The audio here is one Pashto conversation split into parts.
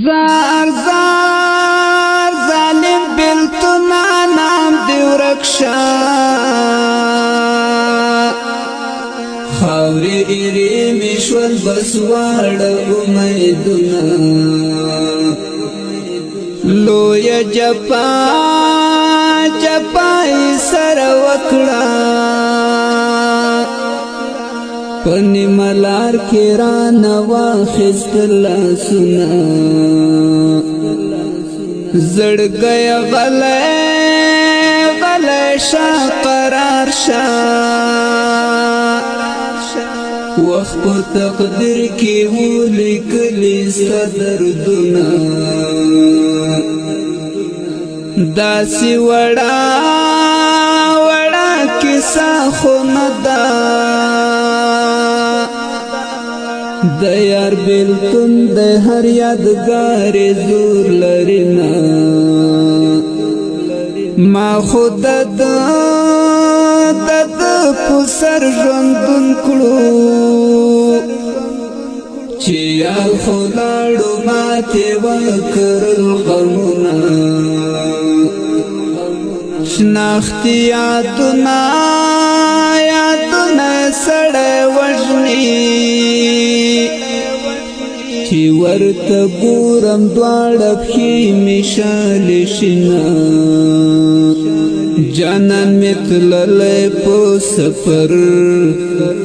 زار زار ظالم بلتنا نام دی ورکشا خاوری ایری میشول بسوار امیدنا لویا جپا جپای سر وکڑا پنی ملار کیران واخست لاسنا زڑ گیا غلے غلے شا قرار شا وقت پا تقدیر کی ہو لکلی صدر دنا داسی وڑا وڑا کسا خوندا دیار بلتن دی ہر یادگار زور لرنا ما خود دد پسر ژوندون کړو چې یال خلاړو ماته وکړل غمونه شناختی یادونه سړی وژني چې ورته ګورم دواړه پښې مې شالې شنه جانان می تللی پو سفر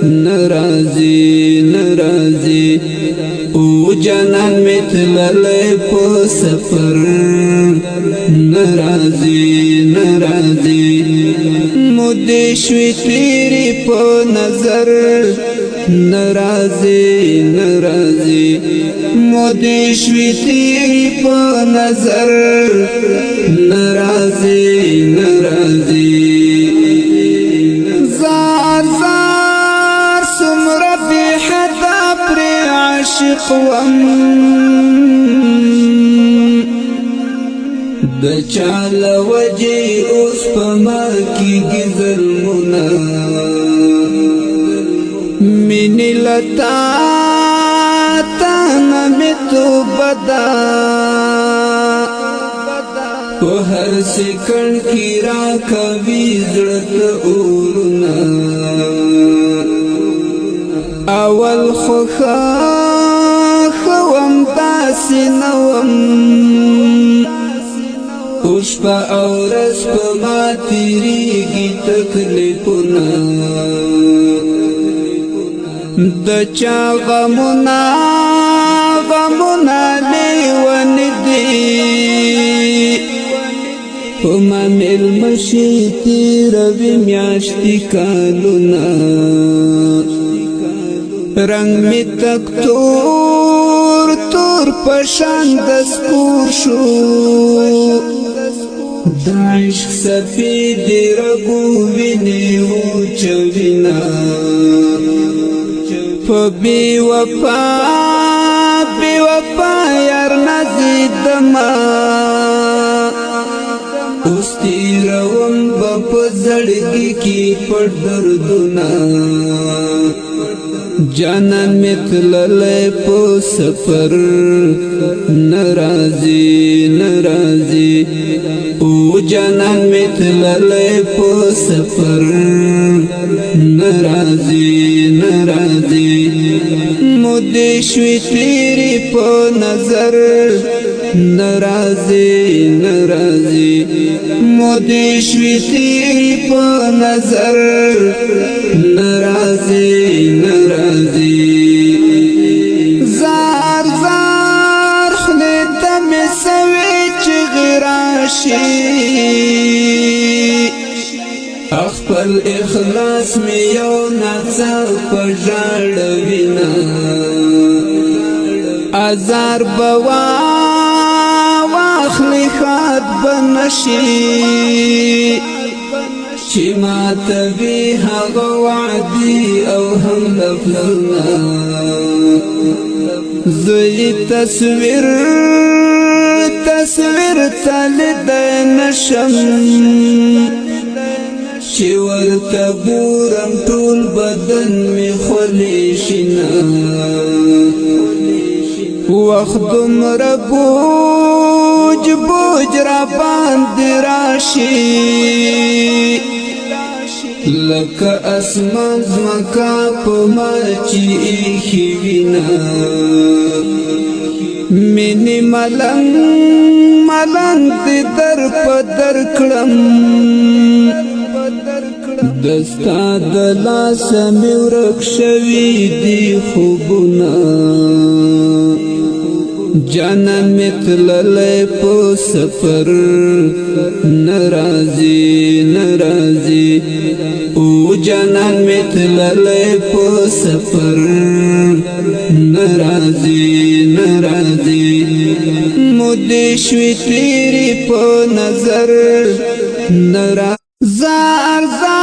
نرازی نرازی او جانان می تللی پو سفر نرازی نرازی مودی شوی تیری پو نظر نرازی نرازی مودی شوی تیری پو نظر نرازی نرازی زار زار سمر بی حدا پر عاشق وم د چال وجه اوس پما کی گزل منا منی لتا تانا متو بدا په هر سکند کی را کوي زړه اورنا اول خوم داسې نوم اوس په اورس په ما تیریږي تکلیفونه د چا غمونه لیون دي پما مل مشی تیروی میاشتی کالونا رنگ می تک تور پشان دسکور شو دعشق سفید رگو وینی وچوینا پا بی وفا یار نزیدما اوس تیروم په زړګي کې پټ دردونه جانان می تللی په سفر نرازی نرازی او جانان می تللی په سفر نرازی نرازی مودې شوی تیری په نظر نرازی نرازی مودې شوی تیری په نظر نرازی نرازی زار زار خلید می سوی چغی راشی اخپل اخلاص می یو ناڅا پژړوینا ازار بوا واخلی خاد بنشی چی ما تبی هغه وعدی او هم لفلنا زوی تصویر تلد نشم چی ورته ګورم ټول بدن می خلی شنا وخت دومره بوج بوج را باندې راشي لکه اسمان زمکا په ما چې ایښې وینا مینې ملنګ ملنګ دې در په در کړم دستا د لاسه مې ورک شوي دي خوبونه جانان مې تللی په سفر ناراضي ناراضي او جانان مې تللی په سفر ناراضي ناراضي مودې شوې تیرې په نظر ناراضي زار زار